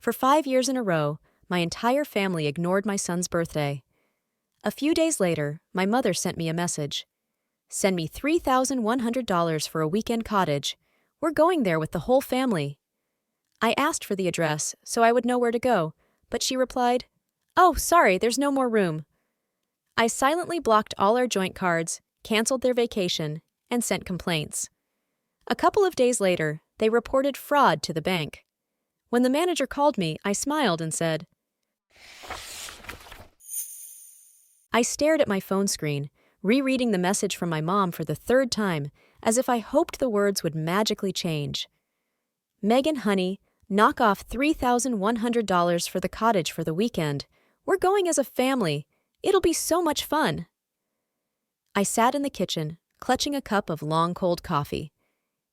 For 5 years in a row, my entire family ignored my son's birthday. A few days later, my mother sent me a message. Send me $3,100 for a weekend cottage. We're going there with the whole family. I asked for the address so I would know where to go, but she replied, "Oh, sorry, there's no more room." I silently blocked all our joint cards, canceled their vacation, and sent complaints. A couple of days later, they reported fraud to the bank. When the manager called me, I smiled and said, I stared at my phone screen, rereading the message from my mom for the third time, as if I hoped the words would magically change. Megan, honey, knock off $3,100 for the cottage for the weekend. We're going as a family. It'll be so much fun. I sat in the kitchen, clutching a cup of long cold coffee.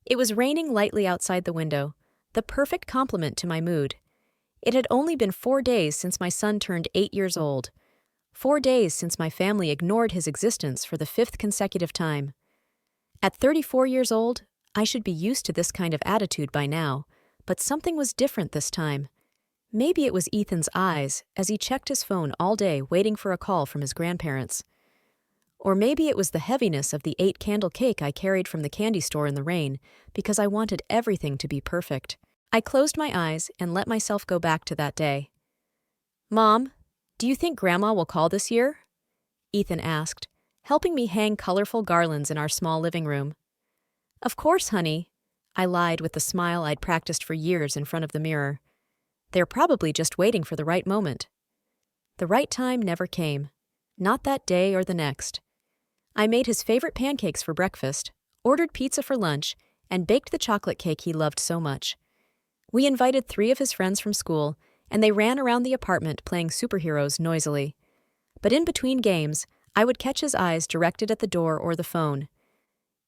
It was raining lightly outside the window, the perfect complement to my mood. It had only been 4 days since my son turned 8 years old. 4 days since my family ignored his existence for the 5th consecutive time. At 34 years old, I should be used to this kind of attitude by now, but something was different this time. Maybe it was Ethan's eyes as he checked his phone all day waiting for a call from his grandparents. Or maybe it was the heaviness of the 8-candle cake I carried from the candy store in the rain because I wanted everything to be perfect. I closed my eyes and let myself go back to that day. "Mom, do you think Grandma will call this year?" Ethan asked, helping me hang colorful garlands in our small living room. "Of course, honey," I lied with the smile I'd practiced for years in front of the mirror. "They're probably just waiting for the right moment." The right time never came. Not that day or the next. I made his favorite pancakes for breakfast, ordered pizza for lunch, and baked the chocolate cake he loved so much. We invited 3 of his friends from school, and they ran around the apartment playing superheroes noisily. But in between games, I would catch his eyes directed at the door or the phone.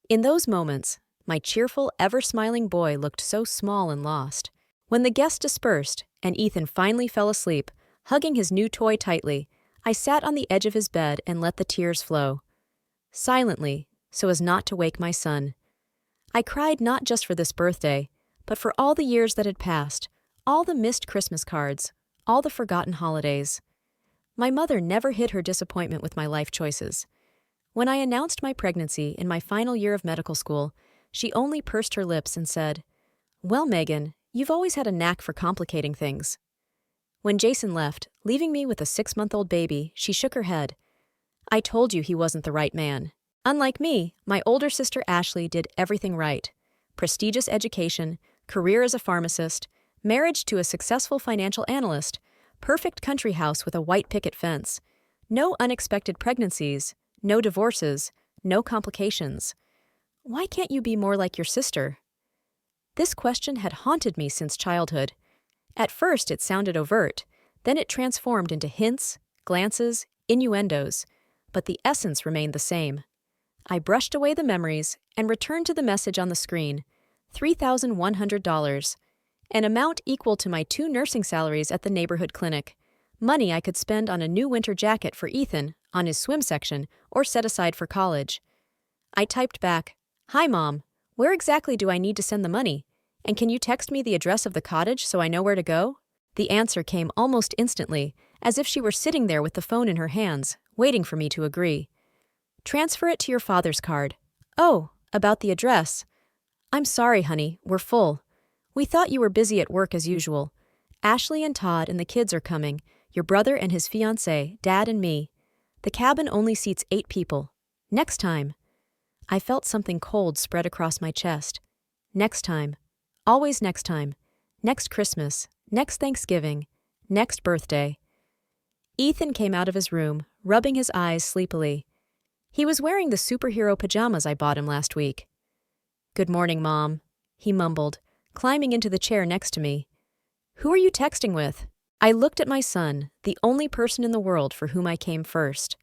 In those moments, my cheerful, ever-smiling boy looked so small and lost. When the guests dispersed and Ethan finally fell asleep, hugging his new toy tightly, I sat on the edge of his bed and let the tears flow. Silently, so as not to wake my son. I cried not just for this birthday, but for all the years that had passed, all the missed Christmas cards, all the forgotten holidays. My mother never hid her disappointment with my life choices. When I announced my pregnancy in my final year of medical school, she only pursed her lips and said, "Well, Megan, you've always had a knack for complicating things." When Jason left, leaving me with a 6-month-old baby, she shook her head. "I told you he wasn't the right man." Unlike me, my older sister Ashley did everything right. Prestigious education, career as a pharmacist, marriage to a successful financial analyst, perfect country house with a white picket fence, no unexpected pregnancies, no divorces, no complications. Why can't you be more like your sister? This question had haunted me since childhood. At first it sounded overt, then it transformed into hints, glances, innuendos, but the essence remained the same. I brushed away the memories and returned to the message on the screen, $3,100, an amount equal to my 2 nursing salaries at the neighborhood clinic, money I could spend on a new winter jacket for Ethan, on his swim section, or set aside for college. I typed back, "Hi, Mom, where exactly do I need to send the money? And can you text me the address of the cottage so I know where to go?" The answer came almost instantly, as if she were sitting there with the phone in her hands, waiting for me to agree. "Transfer it to your father's card." "Oh, about the address." "I'm sorry, honey, we're full. We thought you were busy at work as usual. Ashley and Todd and the kids are coming, your brother and his fiancée, Dad and me. The cabin only seats 8 people. Next time." I felt something cold spread across my chest. Next time. Always next time. Next Christmas. Next Thanksgiving. Next birthday. Ethan came out of his room, rubbing his eyes sleepily. He was wearing the superhero pajamas I bought him last week. "Good morning, Mom," he mumbled, climbing into the chair next to me. "Who are you texting with?" I looked at my son, the only person in the world for whom I came first.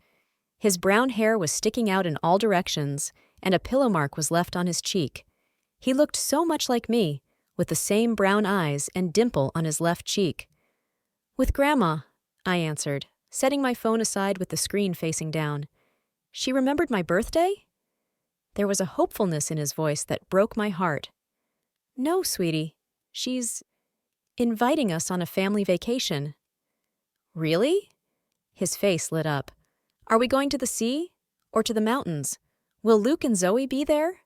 His brown hair was sticking out in all directions, and a pillow mark was left on his cheek. He looked so much like me, with the same brown eyes and dimple on his left cheek. "With Grandma," I answered, setting my phone aside with the screen facing down. "She remembered my birthday?" There was a hopefulness in his voice that broke my heart. "No, sweetie. She's..." inviting us on a family vacation. Really? His face lit up. Are we going to the sea? Or to the mountains? Will Luke and Zoe be there?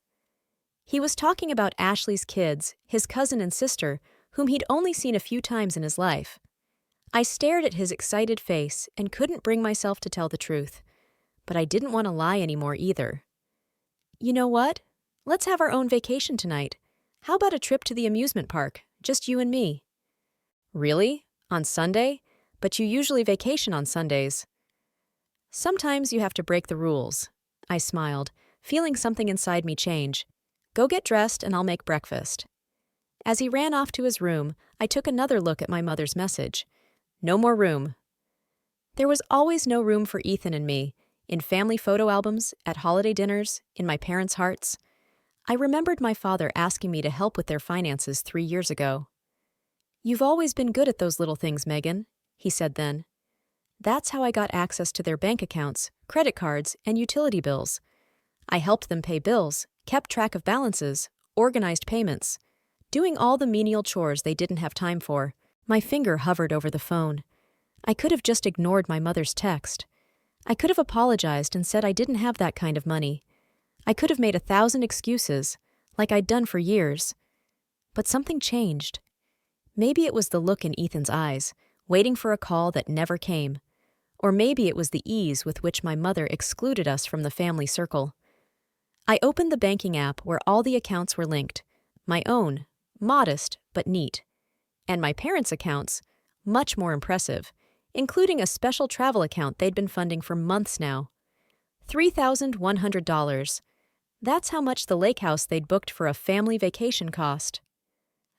He was talking about Ashley's kids, his cousin and sister, whom he'd only seen a few times in his life. I stared at his excited face and couldn't bring myself to tell the truth. But I didn't want to lie anymore either. You know what? Let's have our own vacation tonight. How about a trip to the amusement park, just you and me? Really? On Sunday? But you usually vacation on Sundays. Sometimes you have to break the rules. I smiled, feeling something inside me change. Go get dressed and I'll make breakfast. As he ran off to his room, I took another look at my mother's message. No more room. There was always no room for Ethan and me, in family photo albums, at holiday dinners, in my parents' hearts. I remembered my father asking me to help with their finances 3 years ago. You've always been good at those little things, Megan, he said then. That's how I got access to their bank accounts, credit cards, and utility bills. I helped them pay bills, kept track of balances, organized payments, doing all the menial chores they didn't have time for. My finger hovered over the phone. I could have just ignored my mother's text. I could have apologized and said I didn't have that kind of money. I could have made 1,000 excuses, like I'd done for years. But something changed. Maybe it was the look in Ethan's eyes, waiting for a call that never came. Or maybe it was the ease with which my mother excluded us from the family circle. I opened the banking app where all the accounts were linked. My own, modest but neat. And my parents' accounts, much more impressive, including a special travel account they'd been funding for months now. $3,100. That's how much the lake house they'd booked for a family vacation cost.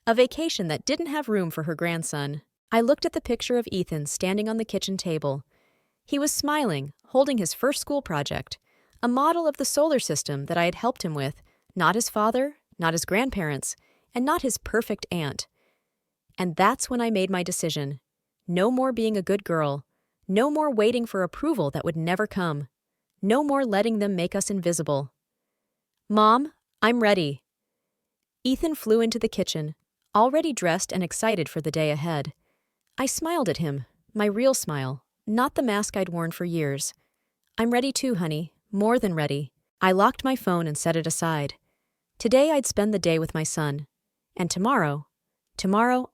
A vacation that didn't have room for her grandson. I looked at the picture of Ethan standing on the kitchen table. He was smiling, holding his first school project, a model of the solar system that I had helped him with, not his father, not his grandparents, and not his perfect aunt. And that's when I made my decision. No more being a good girl. No more waiting for approval that would never come. No more letting them make us invisible. Mom, I'm ready. Ethan flew into the kitchen, already dressed and excited for the day ahead. I smiled at him, my real smile, not the mask I'd worn for years. I'm ready too, honey, more than ready. I locked my phone and set it aside. Today I'd spend the day with my son. And tomorrow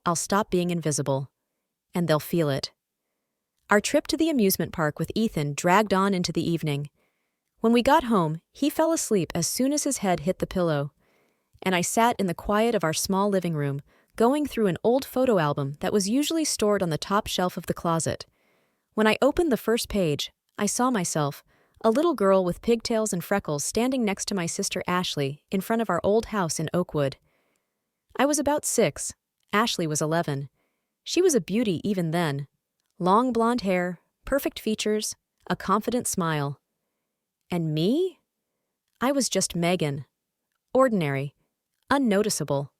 I'll stop being invisible. And they'll feel it. Our trip to the amusement park with Ethan dragged on into the evening. When we got home, he fell asleep as soon as his head hit the pillow. And I sat in the quiet of our small living room, going through an old photo album that was usually stored on the top shelf of the closet. When I opened the first page, I saw myself, a little girl with pigtails and freckles standing next to my sister Ashley in front of our old house in Oakwood. I was about 6. Ashley was 11. She was a beauty even then. Long blonde hair, perfect features, a confident smile. And me? I was just Megan. Ordinary. Unnoticeable.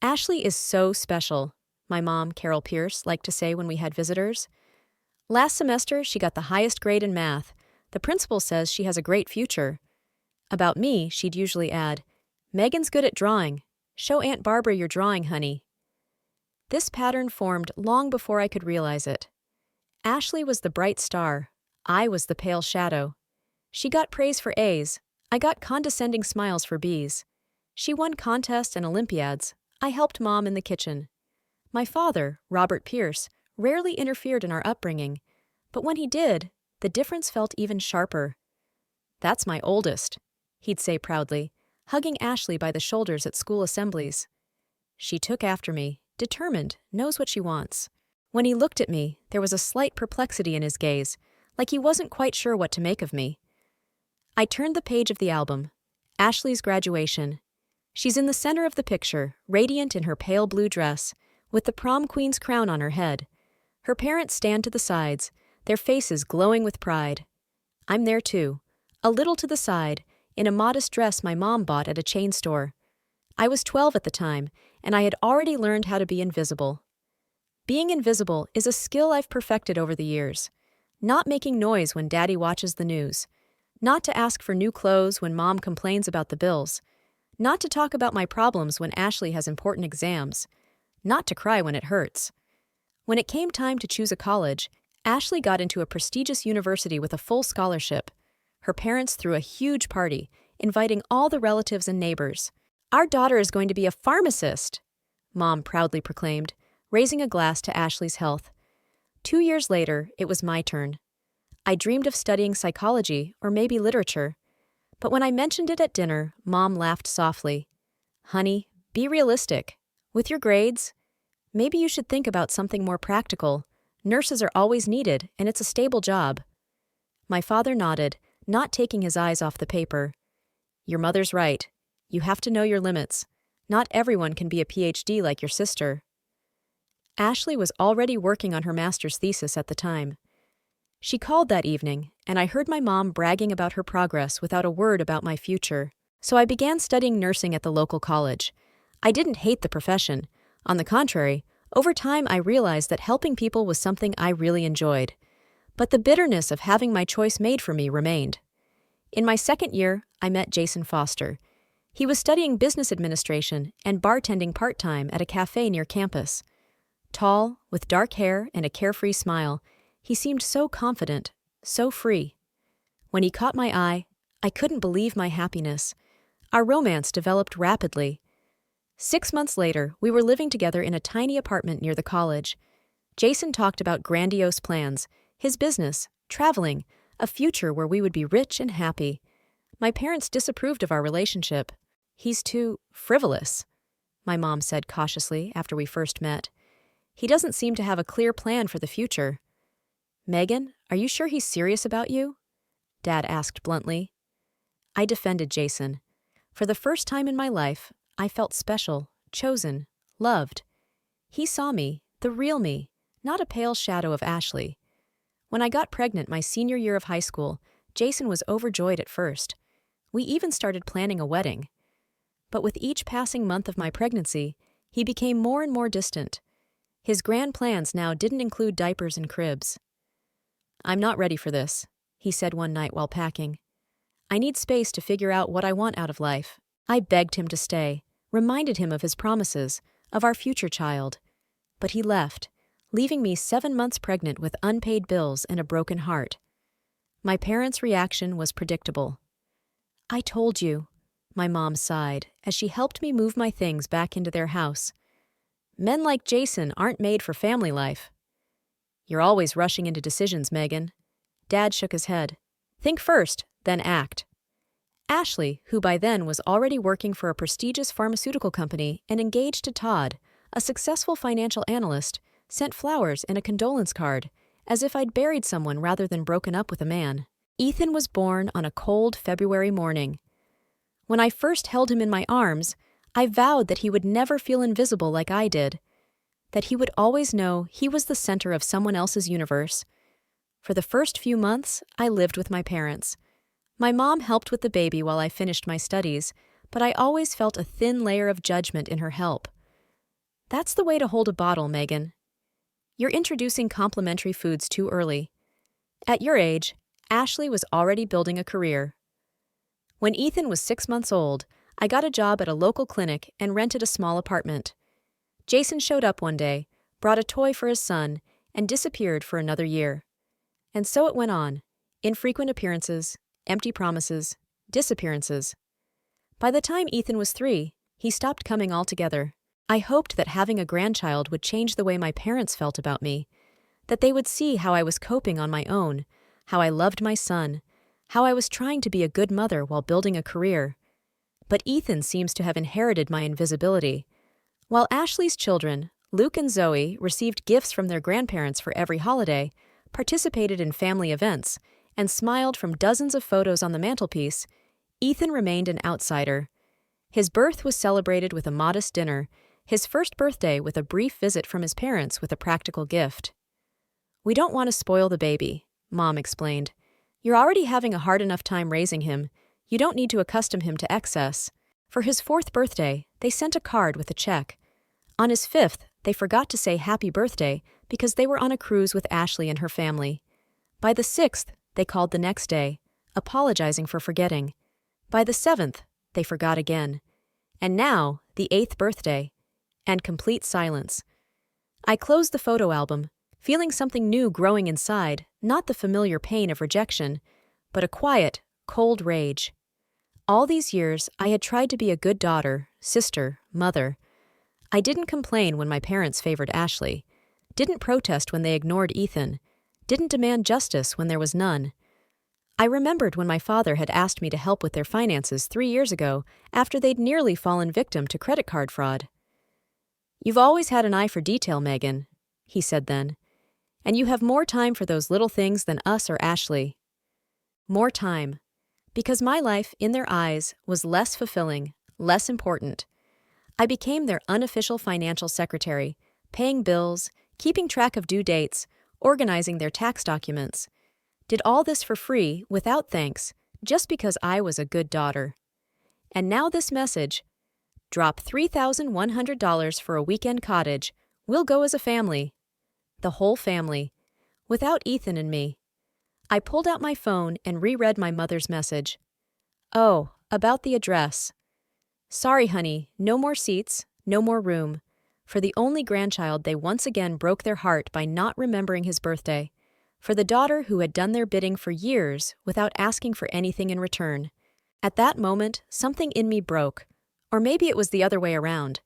Ashley is so special, my mom, Carol Pierce, liked to say when we had visitors. Last semester, she got the highest grade in math. The principal says she has a great future. About me, she'd usually add, Megan's good at drawing. Show Aunt Barbara your drawing, honey. This pattern formed long before I could realize it. Ashley was the bright star. I was the pale shadow. She got praise for A's. I got condescending smiles for B's. She won contests and Olympiads. I helped Mom in the kitchen. My father, Robert Pierce, rarely interfered in our upbringing, but when he did, the difference felt even sharper. That's my oldest, he'd say proudly, hugging Ashley by the shoulders at school assemblies. She took after me, determined, knows what she wants. When he looked at me, there was a slight perplexity in his gaze, like he wasn't quite sure what to make of me. I turned the page of the album. Ashley's graduation. She's in the center of the picture, radiant in her pale blue dress, with the prom queen's crown on her head. Her parents stand to the sides, their faces glowing with pride. I'm there too, a little to the side, in a modest dress my mom bought at a chain store. I was 12 at the time, and I had already learned how to be invisible. Being invisible is a skill I've perfected over the years. Not making noise when Daddy watches the news. Not to ask for new clothes when Mom complains about the bills. Not to talk about my problems when Ashley has important exams. not to cry when it hurts. When it came time to choose a college, Ashley got into a prestigious university with a full scholarship. Her parents threw a huge party, inviting all the relatives and neighbors. "Our daughter is going to be a pharmacist," Mom proudly proclaimed, raising a glass to Ashley's health. 2 years later, it was my turn. I dreamed of studying psychology or maybe literature. But when I mentioned it at dinner, Mom laughed softly. "Honey, be realistic. With your grades, maybe you should think about something more practical. Nurses are always needed, and it's a stable job." My father nodded, not taking his eyes off the paper. "Your mother's right. You have to know your limits. Not everyone can be a PhD like your sister." Ashley was already working on her master's thesis at the time. She called that evening, and I heard my mom bragging about her progress without a word about my future. So I began studying nursing at the local college. I didn't hate the profession. On the contrary, over time I realized that helping people was something I really enjoyed. But the bitterness of having my choice made for me remained. In my second year, I met Jason Foster. He was studying business administration and bartending part-time at a cafe near campus. Tall, with dark hair and a carefree smile, he seemed so confident, so free. When he caught my eye, I couldn't believe my happiness. Our romance developed rapidly. 6 months later, we were living together in a tiny apartment near the college. Jason talked about grandiose plans, his business, traveling, a future where we would be rich and happy. My parents disapproved of our relationship. "He's too frivolous," my mom said cautiously after we first met. "He doesn't seem to have a clear plan for the future." "Megan, are you sure he's serious about you?" Dad asked bluntly. I defended Jason. For the first time in my life, I felt special, chosen, loved. He saw me, the real me, not a pale shadow of Ashley. When I got pregnant my senior year of high school, Jason was overjoyed at first. We even started planning a wedding. But with each passing month of my pregnancy, he became more and more distant. His grand plans now didn't include diapers and cribs. "I'm not ready for this," he said one night while packing. "I need space to figure out what I want out of life." I begged him to stay, reminded him of his promises, of our future child. But he left, leaving me 7 months pregnant with unpaid bills and a broken heart. My parents' reaction was predictable. "I told you," my mom sighed as she helped me move my things back into their house. "Men like Jason aren't made for family life." "You're always rushing into decisions, Megan." Dad shook his head. "Think first, then act." Ashley, who by then was already working for a prestigious pharmaceutical company and engaged to Todd, a successful financial analyst, sent flowers and a condolence card, as if I'd buried someone rather than broken up with a man. Ethan was born on a cold February morning. When I first held him in my arms, I vowed that he would never feel invisible like I did, that he would always know he was the center of someone else's universe. For the first few months, I lived with my parents. My mom helped with the baby while I finished my studies, but I always felt a thin layer of judgment in her help. "That's the way to hold a bottle, Megan. You're introducing complimentary foods too early." At your age, Ashley was already building a career. When Ethan was 6 months old, I got a job at a local clinic and rented a small apartment. Jason showed up one day, brought a toy for his son, and disappeared for another year. And so it went on. Infrequent appearances, empty promises, disappearances. By the time Ethan was 3, he stopped coming altogether. I hoped that having a grandchild would change the way my parents felt about me, that they would see how I was coping on my own, how I loved my son, how I was trying to be a good mother while building a career. But Ethan seems to have inherited my invisibility. While Ashley's children, Luke and Zoe, received gifts from their grandparents for every holiday, participated in family events, and smiled from dozens of photos on the mantelpiece, Ethan remained an outsider. His birth was celebrated with a modest dinner, his first birthday with a brief visit from his parents with a practical gift. "We don't want to spoil the baby," Mom explained. "You're already having a hard enough time raising him. You don't need to accustom him to excess." For his 4th birthday, they sent a card with a check. On his 5th, they forgot to say happy birthday because they were on a cruise with Ashley and her family. By the 6th, they called the next day, apologizing for forgetting. By the 7th, they forgot again. And now, the 8th birthday. and complete silence. I closed the photo album, feeling something new growing inside, not the familiar pain of rejection, but a quiet, cold rage. All these years, I had tried to be a good daughter, sister, mother. I didn't complain when my parents favored Ashley, didn't protest when they ignored Ethan, didn't demand justice when there was none. I remembered when my father had asked me to help with their finances 3 years ago after they'd nearly fallen victim to credit card fraud. "You've always had an eye for detail, Megan," he said then, "and you have more time for those little things than us or Ashley." More time. Because my life, in their eyes, was less fulfilling, less important. I became their unofficial financial secretary, paying bills, keeping track of due dates, organizing their tax documents. Did all this for free, without thanks, just because I was a good daughter. And now this message: drop $3,100 for a weekend cottage. We'll go as a family. The whole family. Without Ethan and me. I pulled out my phone and reread my mother's message. Oh, about the address. "Sorry, honey, no more seats, no more room." For the only grandchild, they once again broke their heart by not remembering his birthday. For the daughter who had done their bidding for years without asking for anything in return. At that moment, something in me broke. Or maybe it was the other way around.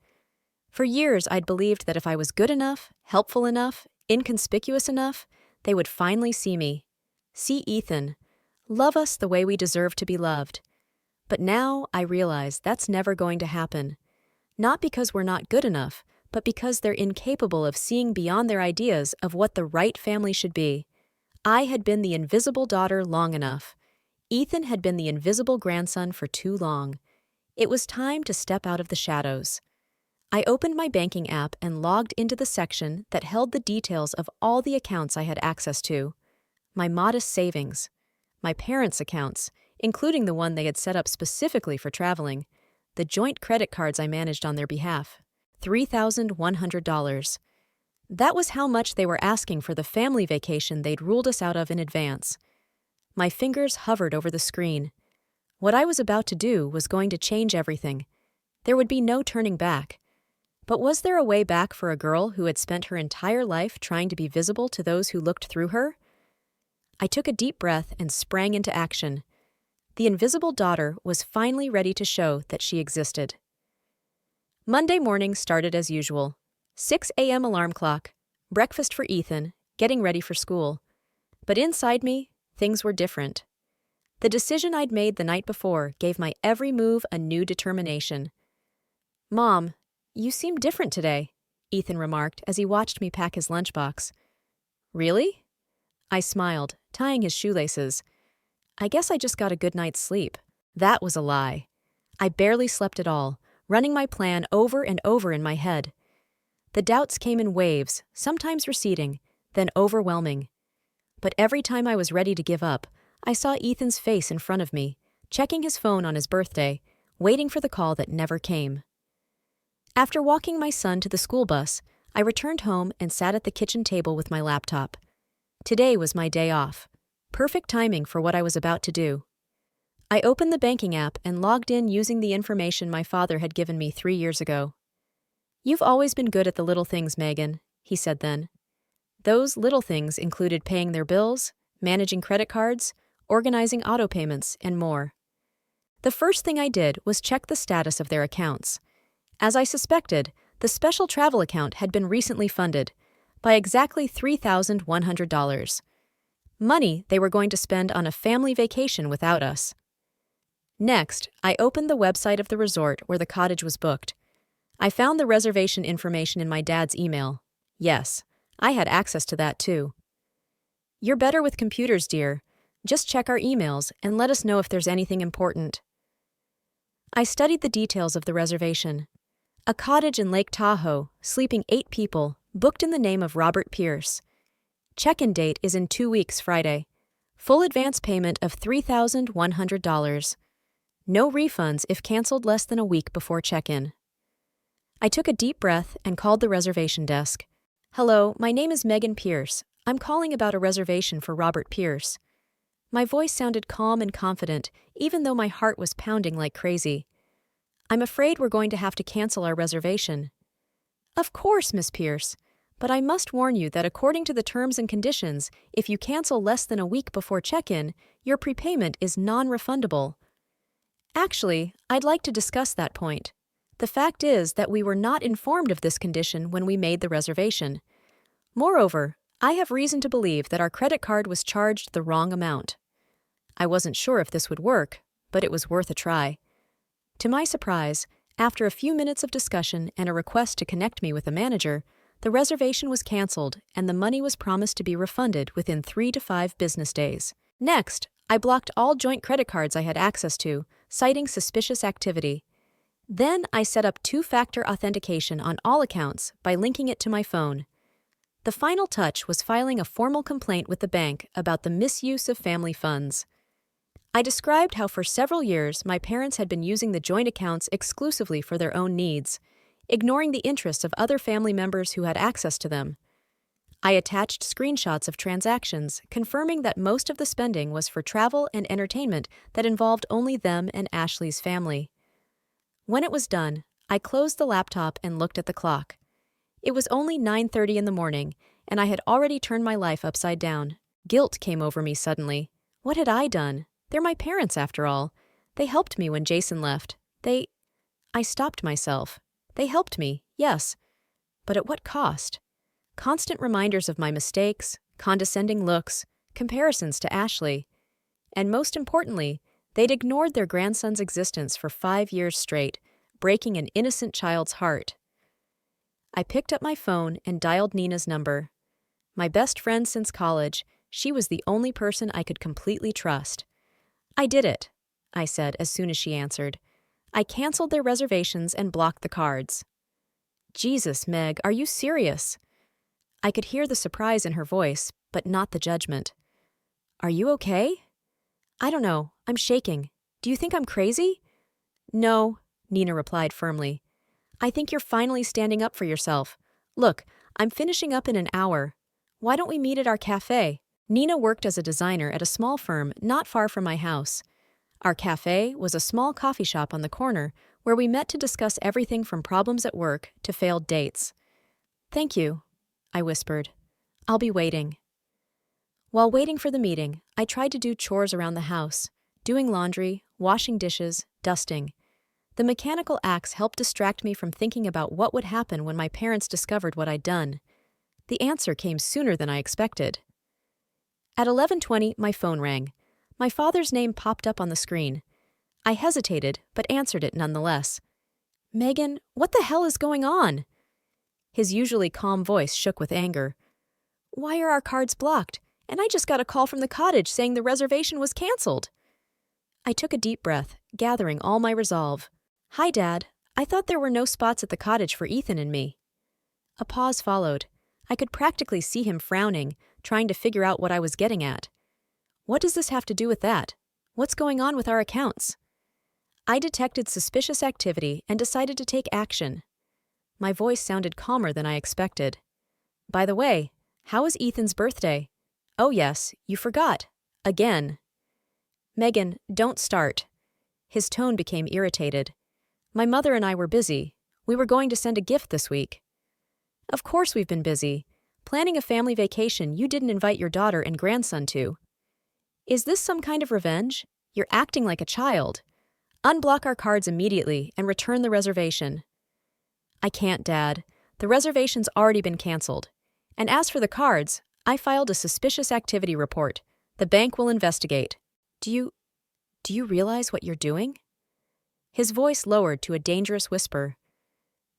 For years, I'd believed that if I was good enough, helpful enough, inconspicuous enough, they would finally see me. See Ethan. Love us the way we deserve to be loved. But now I realize that's never going to happen. Not because we're not good enough, but because they're incapable of seeing beyond their ideas of what the right family should be. I had been the invisible daughter long enough. Ethan had been the invisible grandson for too long. It was time to step out of the shadows. I opened my banking app and logged into the section that held the details of all the accounts I had access to. My modest savings. My parents' accounts, including the one they had set up specifically for traveling. The joint credit cards I managed on their behalf. $3,100. That was how much they were asking for the family vacation they'd ruled us out of in advance. My fingers hovered over the screen. What I was about to do was going to change everything. There would be no turning back. But was there a way back for a girl who had spent her entire life trying to be visible to those who looked through her? I took a deep breath and sprang into action. The invisible daughter was finally ready to show that she existed. Monday morning started as usual. 6 a.m. alarm clock, breakfast for Ethan, getting ready for school. But inside me, things were different. The decision I'd made the night before gave my every move a new determination. "Mom, you seem different today," Ethan remarked as he watched me pack his lunchbox. "Really?" I smiled, tying his shoelaces. I guess I just got a good night's sleep. That was a lie. I barely slept at all, running my plan over and over in my head. The doubts came in waves, sometimes receding, then overwhelming. But every time I was ready to give up, I saw Ethan's face in front of me, checking his phone on his birthday, waiting for the call that never came. After walking my son to the school bus, I returned home and sat at the kitchen table with my laptop. Today was my day off. Perfect timing for what I was about to do. I opened the banking app and logged in using the information my father had given me 3 years ago. "You've always been good at the little things, Megan," he said then. Those little things included paying their bills, managing credit cards, organizing auto payments, and more. The first thing I did was check the status of their accounts. As I suspected, the special travel account had been recently funded by exactly $3,100. Money they were going to spend on a family vacation without us. Next, I opened the website of the resort where the cottage was booked. I found the reservation information in my dad's email. Yes, I had access to that too. "You're better with computers, dear. Just check our emails and let us know if there's anything important." I studied the details of the reservation. A cottage in Lake Tahoe, sleeping 8 people, booked in the name of Robert Pierce. Check-in date is in 2 weeks Friday. Full advance payment of $3,100. No refunds if canceled less than a week before check-in. I took a deep breath and called the reservation desk. "Hello, my name is Megan Pierce. I'm calling about a reservation for Robert Pierce." My voice sounded calm and confident, even though my heart was pounding like crazy. "I'm afraid we're going to have to cancel our reservation." Of course, Miss Pierce. But I must warn you that according to the terms and conditions, if you cancel less than a week before check-in, your prepayment is non-refundable. Actually, I'd like to discuss that point. The fact is that we were not informed of this condition when we made the reservation. Moreover, I have reason to believe that our credit card was charged the wrong amount. I wasn't sure if this would work, but it was worth a try. To my surprise, after a few minutes of discussion and a request to connect me with a manager, the reservation was canceled and the money was promised to be refunded within 3 to 5 business days. Next, I blocked all joint credit cards I had access to, citing suspicious activity. Then I set up two-factor authentication on all accounts by linking it to my phone. The final touch was filing a formal complaint with the bank about the misuse of family funds. I described how for several years my parents had been using the joint accounts exclusively for their own needs, ignoring the interests of other family members who had access to them. I attached screenshots of transactions confirming that most of the spending was for travel and entertainment that involved only them and Ashley's family. When it was done, I closed the laptop and looked at the clock. It was only 9:30 in the morning, and I had already turned my life upside down. Guilt came over me suddenly. What had I done? They're my parents, after all. They helped me when Jason left. I stopped myself. They helped me, yes. But at what cost? Constant reminders of my mistakes, condescending looks, comparisons to Ashley. And most importantly, they'd ignored their grandson's existence for 5 years straight, breaking an innocent child's heart. I picked up my phone and dialed Nina's number. My best friend since college, she was the only person I could completely trust. I did it, I said as soon as she answered. I canceled their reservations and blocked the cards. Jesus, Meg, are you serious? I could hear the surprise in her voice, but not the judgment. Are you okay? I don't know, I'm shaking. Do you think I'm crazy? No, Nina replied firmly. I think you're finally standing up for yourself. Look, I'm finishing up in an hour. Why don't we meet at our cafe? Nina worked as a designer at a small firm not far from my house. Our cafe was a small coffee shop on the corner where we met to discuss everything from problems at work to failed dates. Thank you, I whispered. I'll be waiting. While waiting for the meeting, I tried to do chores around the house, doing laundry, washing dishes, dusting. The mechanical acts helped distract me from thinking about what would happen when my parents discovered what I'd done. The answer came sooner than I expected. At 11:20, my phone rang. My father's name popped up on the screen. I hesitated, but answered it nonetheless. Megan, what the hell is going on? His usually calm voice shook with anger. Why are our cards blocked? And I just got a call from the cottage saying the reservation was canceled. I took a deep breath, gathering all my resolve. Hi, Dad. I thought there were no spots at the cottage for Ethan and me. A pause followed. I could practically see him frowning, trying to figure out what I was getting at. What does this have to do with that? What's going on with our accounts? I detected suspicious activity and decided to take action. My voice sounded calmer than I expected. By the way, how was Ethan's birthday? Oh yes, you forgot. Again. Megan, don't start. His tone became irritated. My mother and I were busy. We were going to send a gift this week. Of course we've been busy. Planning a family vacation you didn't invite your daughter and grandson to. Is this some kind of revenge? You're acting like a child. Unblock our cards immediately and return the reservation. I can't, Dad. The reservation's already been canceled. And as for the cards, I filed a suspicious activity report. The bank will investigate. Do you realize what you're doing? His voice lowered to a dangerous whisper.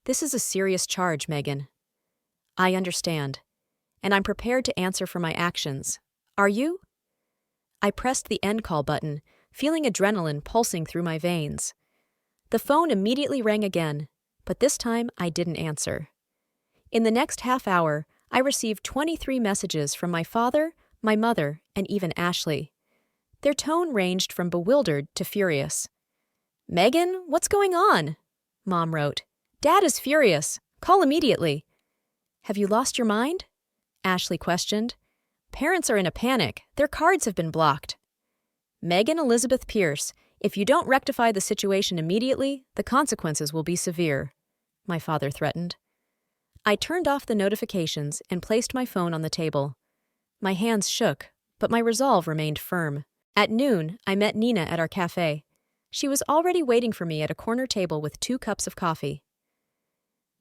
This is a serious charge, Megan. I understand. And I'm prepared to answer for my actions. Are you? I pressed the end call button, feeling adrenaline pulsing through my veins. The phone immediately rang again, but this time I didn't answer. In the next half hour, I received 23 messages from my father, my mother, and even Ashley. Their tone ranged from bewildered to furious. Megan, what's going on? Mom wrote. Dad is furious. Call immediately. Have you lost your mind? Ashley questioned. Parents are in a panic. Their cards have been blocked. Megan Elizabeth Pierce, if you don't rectify the situation immediately, the consequences will be severe, my father threatened. I turned off the notifications and placed my phone on the table. My hands shook, but my resolve remained firm. At noon, I met Nina at our cafe. She was already waiting for me at a corner table with 2 cups of coffee.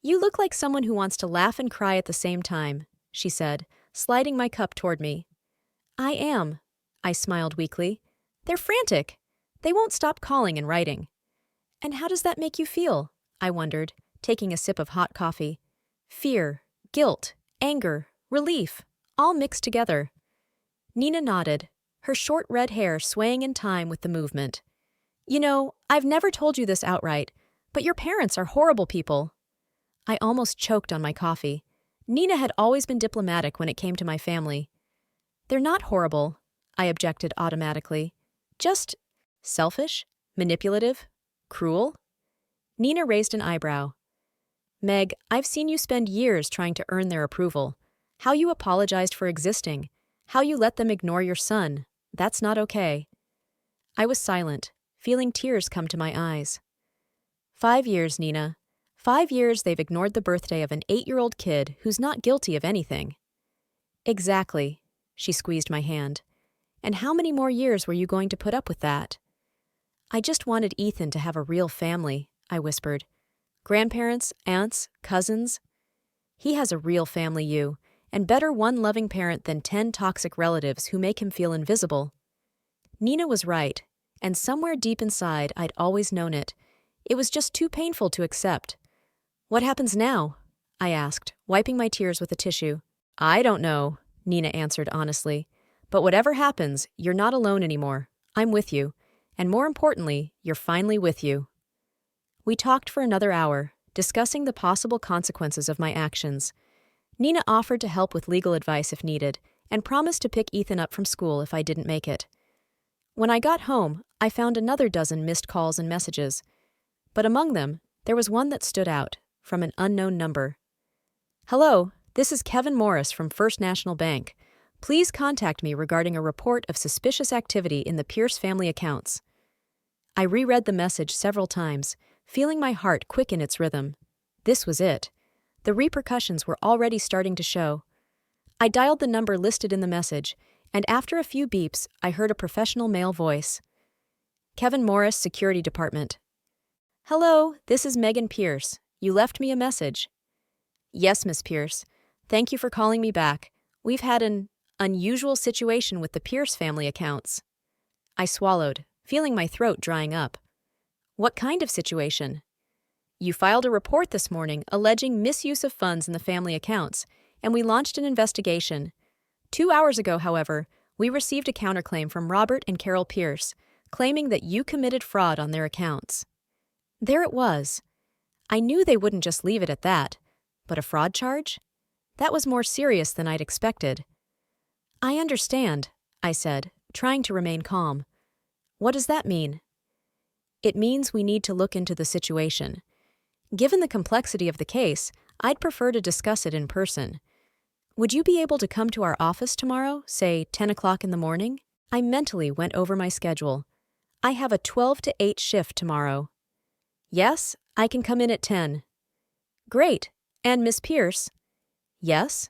"You look like someone who wants to laugh and cry at the same time," she said, sliding my cup toward me. "I am," I smiled weakly. "They're frantic. They won't stop calling and writing." "And how does that make you feel?" I wondered, taking a sip of hot coffee. "Fear, guilt, anger, relief, all mixed together." Nina nodded, her short red hair swaying in time with the movement. "You know, I've never told you this outright, but your parents are horrible people." I almost choked on my coffee. Nina had always been diplomatic when it came to my family. "They're not horrible," I objected automatically. "Just selfish, manipulative, cruel?" Nina raised an eyebrow. "Meg, I've seen you spend years trying to earn their approval. How you apologized for existing. How you let them ignore your son. That's not okay." I was silent, feeling tears come to my eyes. 5 years, Nina. 5 years they've ignored the birthday of an 8-year-old kid who's not guilty of anything. "Exactly," she squeezed my hand. "And how many more years were you going to put up with that?" "I just wanted Ethan to have a real family," I whispered. "Grandparents, aunts, cousins." "He has a real family, you, and better one loving parent than 10 toxic relatives who make him feel invisible." Nina was right, and somewhere deep inside I'd always known it. It was just too painful to accept. "What happens now?" I asked, wiping my tears with a tissue. "I don't know," Nina answered honestly. "But whatever happens, you're not alone anymore. I'm with you. And more importantly, you're finally with you." We talked for another hour, discussing the possible consequences of my actions. Nina offered to help with legal advice if needed, and promised to pick Ethan up from school if I didn't make it. When I got home, I found another dozen missed calls and messages. But among them, there was one that stood out, from an unknown number. "Hello, this is Kevin Morris from First National Bank. Please contact me regarding a report of suspicious activity in the Pierce family accounts." I reread the message several times, feeling my heart quicken its rhythm. This was it. The repercussions were already starting to show. I dialed the number listed in the message, and after a few beeps, I heard a professional male voice. "Kevin Morris, Security Department." "Hello, this is Megan Pierce. You left me a message." "Yes, Miss Pierce. Thank you for calling me back. We've had an unusual situation with the Pierce family accounts." I swallowed, feeling my throat drying up. "What kind of situation?" "You filed a report this morning alleging misuse of funds in the family accounts, and we launched an investigation. 2 hours ago, however, we received a counterclaim from Robert and Carol Pierce, claiming that you committed fraud on their accounts." There it was. I knew they wouldn't just leave it at that, but a fraud charge? That was more serious than I'd expected. "I understand," I said, trying to remain calm. "What does that mean?" "It means we need to look into the situation. Given the complexity of the case, I'd prefer to discuss it in person. Would you be able to come to our office tomorrow, say 10 o'clock in the morning?" I mentally went over my schedule. "I have a 12 to 8 shift tomorrow." "Yes, I can come in at 10. "Great. And Miss Pierce?" "Yes."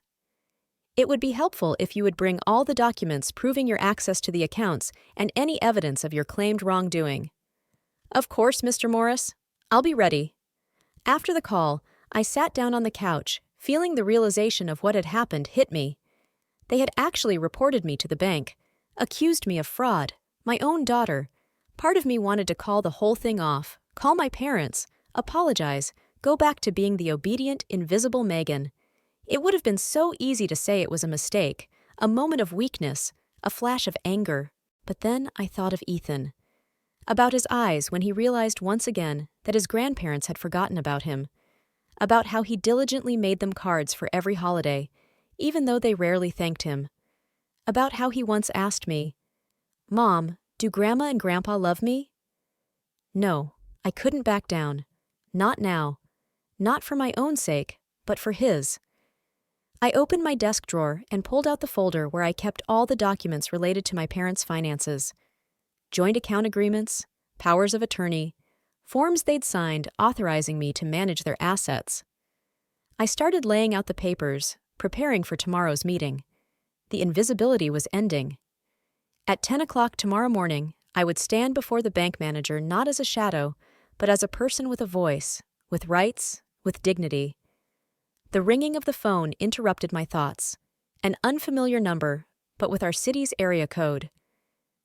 "It would be helpful if you would bring all the documents proving your access to the accounts and any evidence of your claimed wrongdoing." "Of course, Mr. Morris. I'll be ready." After the call, I sat down on the couch, feeling the realization of what had happened hit me. They had actually reported me to the bank, accused me of fraud, my own daughter. Part of me wanted to call the whole thing off, call my parents, apologize, go back to being the obedient, invisible Megan. It would have been so easy to say it was a mistake, a moment of weakness, a flash of anger. But then I thought of Ethan. About his eyes when he realized once again that his grandparents had forgotten about him. About how he diligently made them cards for every holiday, even though they rarely thanked him. About how he once asked me, "Mom, do Grandma and Grandpa love me?" No, I couldn't back down. Not now. Not for my own sake, but for his. I opened my desk drawer and pulled out the folder where I kept all the documents related to my parents' finances. Joint account agreements, powers of attorney, forms they'd signed authorizing me to manage their assets. I started laying out the papers, preparing for tomorrow's meeting. The invisibility was ending. At 10 o'clock tomorrow morning, I would stand before the bank manager not as a shadow, but as a person with a voice, with rights, with dignity. The ringing of the phone interrupted my thoughts. An unfamiliar number, but with our city's area code.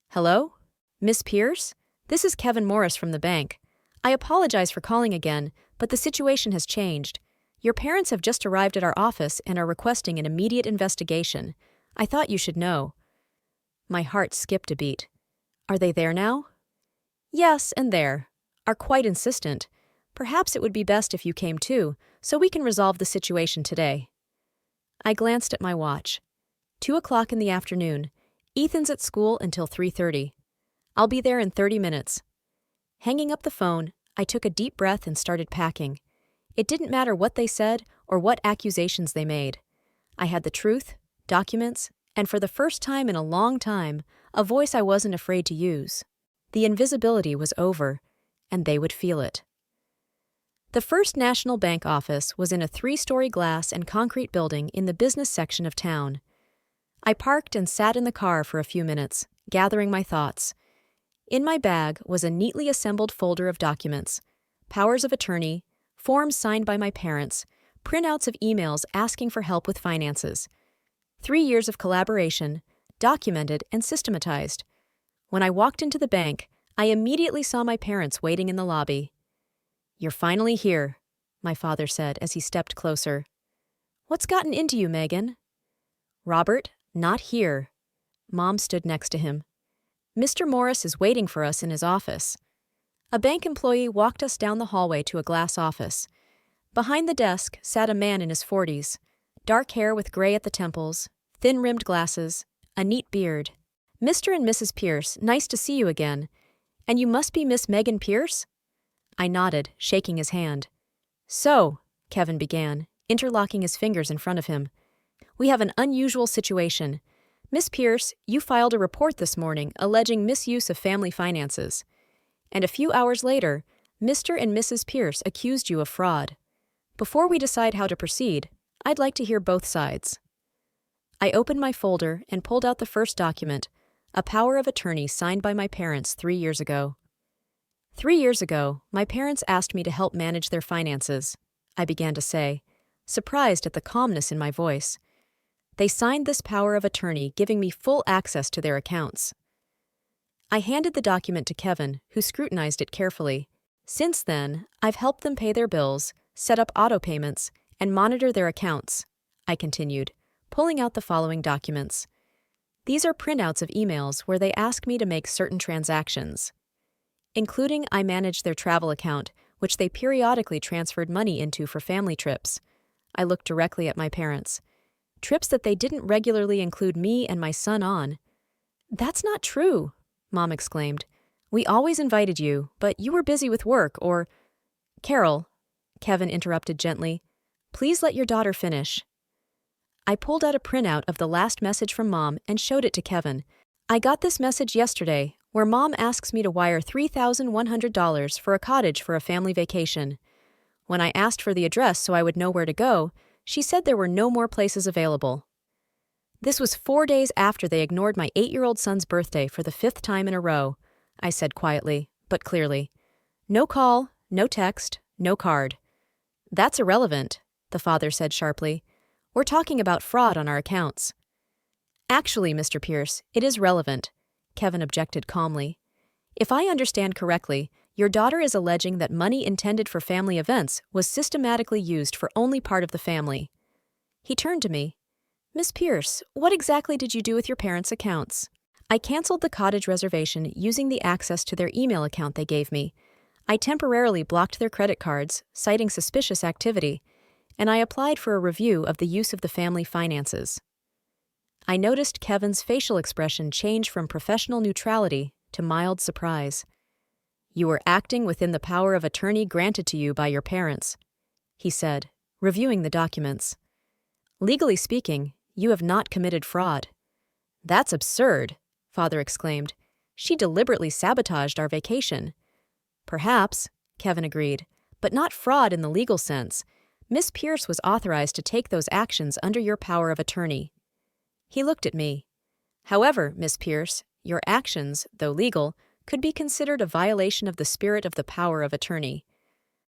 Hello? Miss Pierce? This is Kevin Morris from the bank. I apologize for calling again, but the situation has changed. Your parents have just arrived at our office and are requesting an immediate investigation. I thought you should know. My heart skipped a beat. Are they there now? Yes, and there. Are quite insistent. Perhaps it would be best if you came too, so we can resolve the situation today. I glanced at my watch. 2 o'clock in the afternoon. Ethan's at school until 3:30. I'll be there in 30 minutes. Hanging up the phone, I took a deep breath and started packing. It didn't matter what they said or what accusations they made. I had the truth, documents, and for the first time in a long time, a voice I wasn't afraid to use. The invisibility was over, and they would feel it. The First National Bank office was in a 3-story glass and concrete building in the business section of town. I parked and sat in the car for a few minutes, gathering my thoughts. In my bag was a neatly assembled folder of documents, powers of attorney, forms signed by my parents, printouts of emails asking for help with finances. 3 years of collaboration, documented and systematized. When I walked into the bank, I immediately saw my parents waiting in the lobby. "You're finally here," my father said as he stepped closer. "What's gotten into you, Megan?" "Robert, not here." Mom stood next to him. "Mr. Morris is waiting for us in his office." A bank employee walked us down the hallway to a glass office. Behind the desk sat a man in his 40s, dark hair with gray at the temples, thin-rimmed glasses, a neat beard. "Mr. and Mrs. Pierce, nice to see you again. And you must be Miss Megan Pierce?" I nodded, shaking his hand. "So," Kevin began, interlocking his fingers in front of him, "we have an unusual situation. Miss Pierce, you filed a report this morning alleging misuse of family finances. And a few hours later, Mr. and Mrs. Pierce accused you of fraud. Before we decide how to proceed, I'd like to hear both sides." I opened my folder and pulled out the first document, a power of attorney signed by my parents 3 years ago. 3 years ago, my parents asked me to help manage their finances, I began to say, surprised at the calmness in my voice. They signed this power of attorney giving me full access to their accounts. I handed the document to Kevin, who scrutinized it carefully. Since then, I've helped them pay their bills, set up auto payments, and monitor their accounts, I continued, pulling out the following documents. These are printouts of emails where they ask me to make certain transactions, including I manage their travel account, which they periodically transferred money into for family trips. I looked directly at my parents. Trips that they didn't regularly include me and my son on. "That's not true," Mom exclaimed. "We always invited you, but you were busy with work or—" "Carol," Kevin interrupted gently, "please let your daughter finish." I pulled out a printout of the last message from Mom and showed it to Kevin. "I got this message yesterday, where Mom asks me to wire $3,100 for a cottage for a family vacation. When I asked for the address so I would know where to go, she said there were no more places available." This was 4 days after they ignored my 8-year-old son's birthday for the 5th time in a row, I said quietly, but clearly. "No call, no text, no card." "That's irrelevant," the father said sharply. "We're talking about fraud on our accounts." "Actually, Mr. Pierce, it is relevant," Kevin objected calmly. "If I understand correctly, your daughter is alleging that money intended for family events was systematically used for only part of the family." He turned to me. "Miss Pierce, what exactly did you do with your parents' accounts?" "I canceled the cottage reservation using the access to their email account they gave me. I temporarily blocked their credit cards, citing suspicious activity, and I applied for a review of the use of the family finances." I noticed Kevin's facial expression change from professional neutrality to mild surprise. "You were acting within the power of attorney granted to you by your parents," he said, reviewing the documents. "Legally speaking, you have not committed fraud." "That's absurd," Father exclaimed. "She deliberately sabotaged our vacation." "Perhaps," Kevin agreed, "but not fraud in the legal sense. Miss Pierce was authorized to take those actions under your power of attorney. He looked at me. However, Miss Pierce, your actions, though legal, could be considered a violation of the spirit of the power of attorney.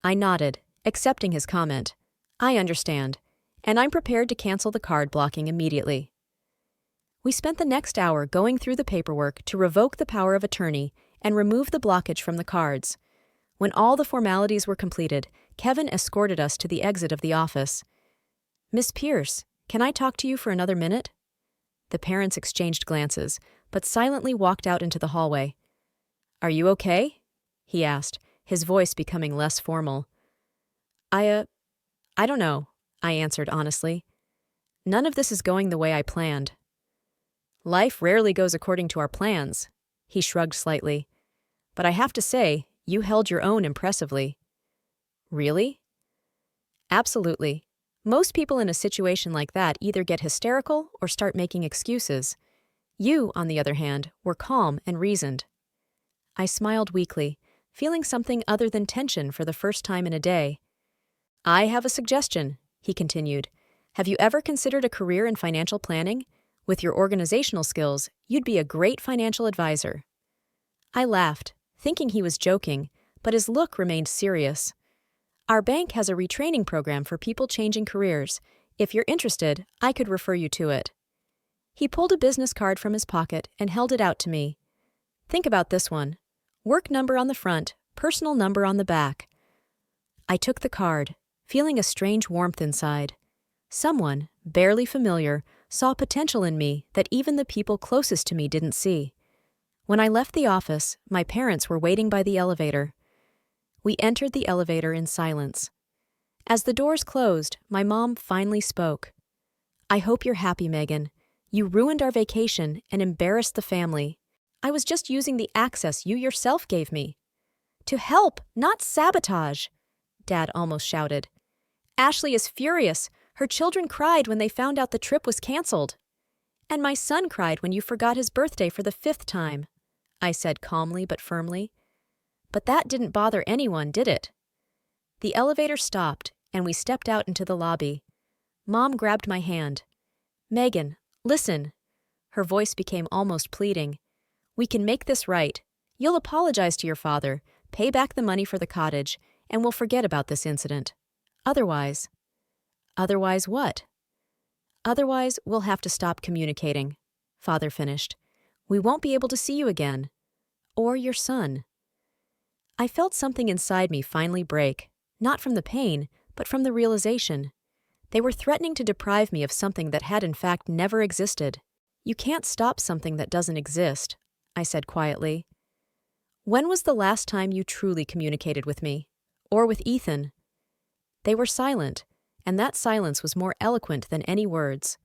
I nodded, accepting his comment. I understand, and I'm prepared to cancel the card blocking immediately. We spent the next hour going through the paperwork to revoke the power of attorney and remove the blockage from the cards. When all the formalities were completed, Kevin escorted us to the exit of the office. Miss Pierce, can I talk to you for another minute? The parents exchanged glances, but silently walked out into the hallway. Are you okay? He asked, his voice becoming less formal. I don't know, I answered honestly. None of this is going the way I planned. Life rarely goes according to our plans, he shrugged slightly. But I have to say, you held your own impressively. Really? Absolutely. Most people in a situation like that either get hysterical or start making excuses. You, on the other hand, were calm and reasoned. I smiled weakly, feeling something other than tension for the first time in a day. I have a suggestion, he continued. Have you ever considered a career in financial planning? With your organizational skills, you'd be a great financial advisor. I laughed, thinking he was joking, but his look remained serious. Our bank has a retraining program for people changing careers. If you're interested, I could refer you to it. He pulled a business card from his pocket and held it out to me. Think about this one. Work number on the front, personal number on the back. I took the card, feeling a strange warmth inside. Someone, barely familiar, saw potential in me that even the people closest to me didn't see. When I left the office, my parents were waiting by the elevator. We entered the elevator in silence. As the doors closed, my mom finally spoke. I hope you're happy, Megan. You ruined our vacation and embarrassed the family. I was just using the access you yourself gave me. To help, not sabotage, Dad almost shouted. Ashley is furious. Her children cried when they found out the trip was canceled. And my son cried when you forgot his birthday for the 5th time, I said calmly but firmly. But that didn't bother anyone, did it? The elevator stopped, and we stepped out into the lobby. Mom grabbed my hand. Megan, listen. Her voice became almost pleading. We can make this right. You'll apologize to your father, pay back the money for the cottage, and we'll forget about this incident. Otherwise what? Otherwise, we'll have to stop communicating, Father finished. We won't be able to see you again. Or your son. I felt something inside me finally break, not from the pain, but from the realization. They were threatening to deprive me of something that had in fact never existed. You can't stop something that doesn't exist, I said quietly. When was the last time you truly communicated with me? Or with Ethan? They were silent, and that silence was more eloquent than any words.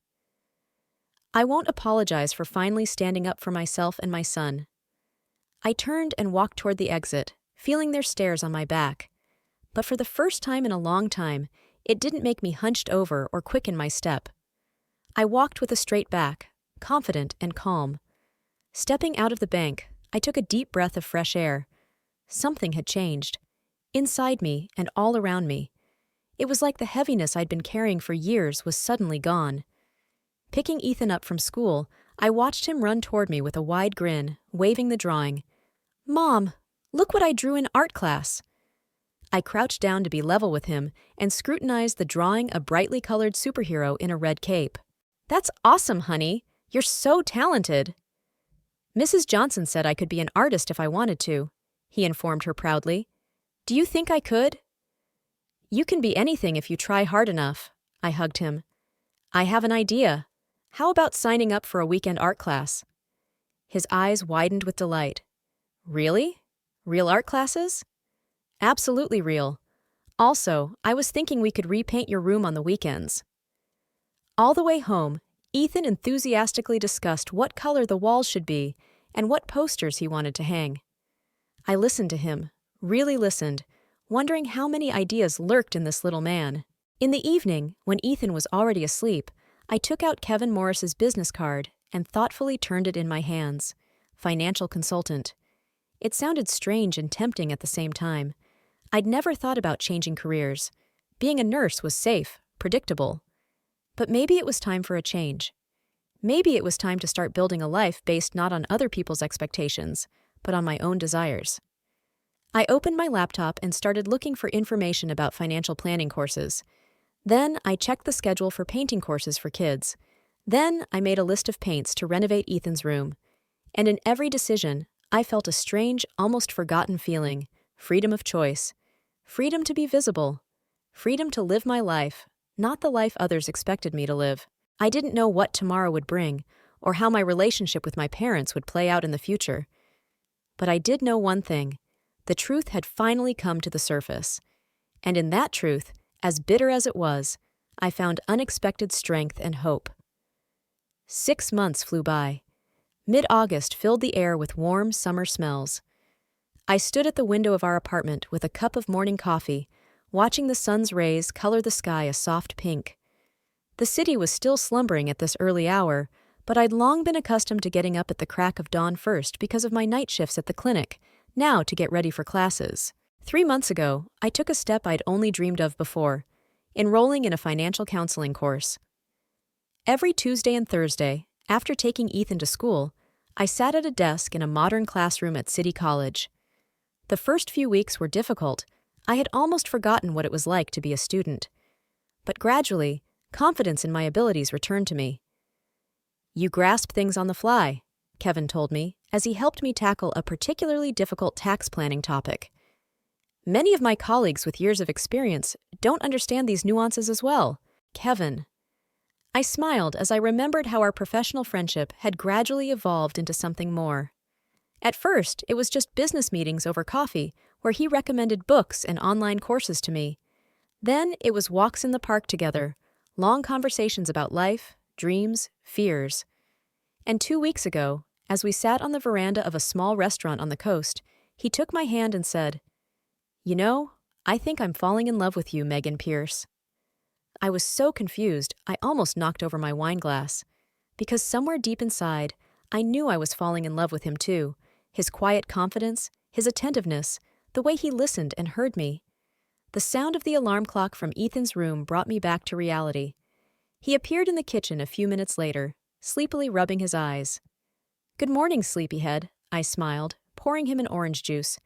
I won't apologize for finally standing up for myself and my son. I turned and walked toward the exit, feeling their stares on my back. But for the first time in a long time, it didn't make me hunched over or quicken my step. I walked with a straight back, confident and calm. Stepping out of the bank, I took a deep breath of fresh air. Something had changed. Inside me and all around me. It was like the heaviness I'd been carrying for years was suddenly gone. Picking Ethan up from school, I watched him run toward me with a wide grin, waving the drawing. Mom, look what I drew in art class. I crouched down to be level with him and scrutinized the drawing a brightly colored superhero in a red cape. That's awesome, honey. You're so talented. Mrs. Johnson said I could be an artist if I wanted to, he informed her proudly. Do you think I could? You can be anything if you try hard enough, I hugged him. I have an idea. How about signing up for a weekend art class? His eyes widened with delight. Really? Real art classes? Absolutely real. Also, I was thinking we could repaint your room on the weekends. All the way home, Ethan enthusiastically discussed what color the walls should be and what posters he wanted to hang. I listened to him, really listened, wondering how many ideas lurked in this little man. In the evening, when Ethan was already asleep, I took out Kevin Morris's business card and thoughtfully turned it in my hands. Financial consultant. It sounded strange and tempting at the same time. I'd never thought about changing careers. Being a nurse was safe, predictable. But maybe it was time for a change. Maybe it was time to start building a life based not on other people's expectations, but on my own desires. I opened my laptop and started looking for information about financial planning courses. Then I checked the schedule for painting courses for kids. Then I made a list of paints to renovate Ethan's room. And in every decision, I felt a strange, almost forgotten feeling: freedom of choice, freedom to be visible, freedom to live my life, not the life others expected me to live. I didn't know what tomorrow would bring, or how my relationship with my parents would play out in the future. But I did know one thing: the truth had finally come to the surface. And in that truth, as bitter as it was, I found unexpected strength and hope. 6 months flew by. Mid-August filled the air with warm summer smells. I stood at the window of our apartment with a cup of morning coffee, watching the sun's rays color the sky a soft pink. The city was still slumbering at this early hour, but I'd long been accustomed to getting up at the crack of dawn first because of my night shifts at the clinic, now to get ready for classes. 3 months ago, I took a step I'd only dreamed of before: enrolling in a financial counseling course. Every Tuesday and Thursday, after taking Ethan to school, I sat at a desk in a modern classroom at City College. The first few weeks were difficult. I had almost forgotten what it was like to be a student. But gradually, confidence in my abilities returned to me. "You grasp things on the fly," Kevin told me, as he helped me tackle a particularly difficult tax planning topic. "Many of my colleagues with years of experience don't understand these nuances as well." Kevin. I smiled as I remembered how our professional friendship had gradually evolved into something more. At first, it was just business meetings over coffee, where he recommended books and online courses to me. Then it was walks in the park together, long conversations about life, dreams, fears. And 2 weeks ago, as we sat on the veranda of a small restaurant on the coast, he took my hand and said, "You know, I think I'm falling in love with you, Megan Pierce." I was so confused, I almost knocked over my wine glass. Because somewhere deep inside, I knew I was falling in love with him too. His quiet confidence, his attentiveness, the way he listened and heard me. The sound of the alarm clock from Ethan's room brought me back to reality. He appeared in the kitchen a few minutes later, sleepily rubbing his eyes. "Good morning, sleepyhead," I smiled, pouring him an orange juice.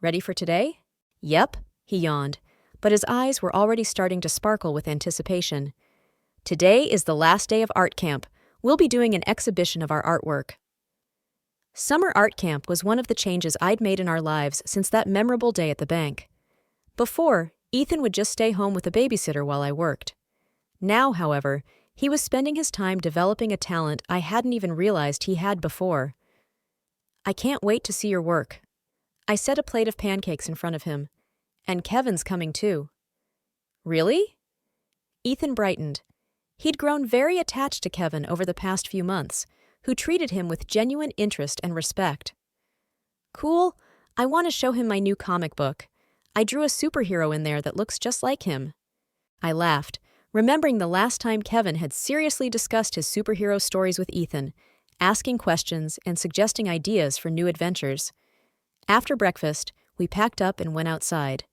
"Ready for today?" "Yep," he yawned, but his eyes were already starting to sparkle with anticipation. "Today is the last day of art camp. We'll be doing an exhibition of our artwork." Summer art camp was one of the changes I'd made in our lives since that memorable day at the bank. Before, Ethan would just stay home with a babysitter while I worked. Now, however, he was spending his time developing a talent I hadn't even realized he had before. "I can't wait to see your work." I set a plate of pancakes in front of him. "And Kevin's coming too." "Really?" Ethan brightened. He'd grown very attached to Kevin over the past few months, who treated him with genuine interest and respect. "Cool. I want to show him my new comic book. I drew a superhero in there that looks just like him." I laughed, remembering the last time Kevin had seriously discussed his superhero stories with Ethan, asking questions and suggesting ideas for new adventures. After breakfast, we packed up and went outside.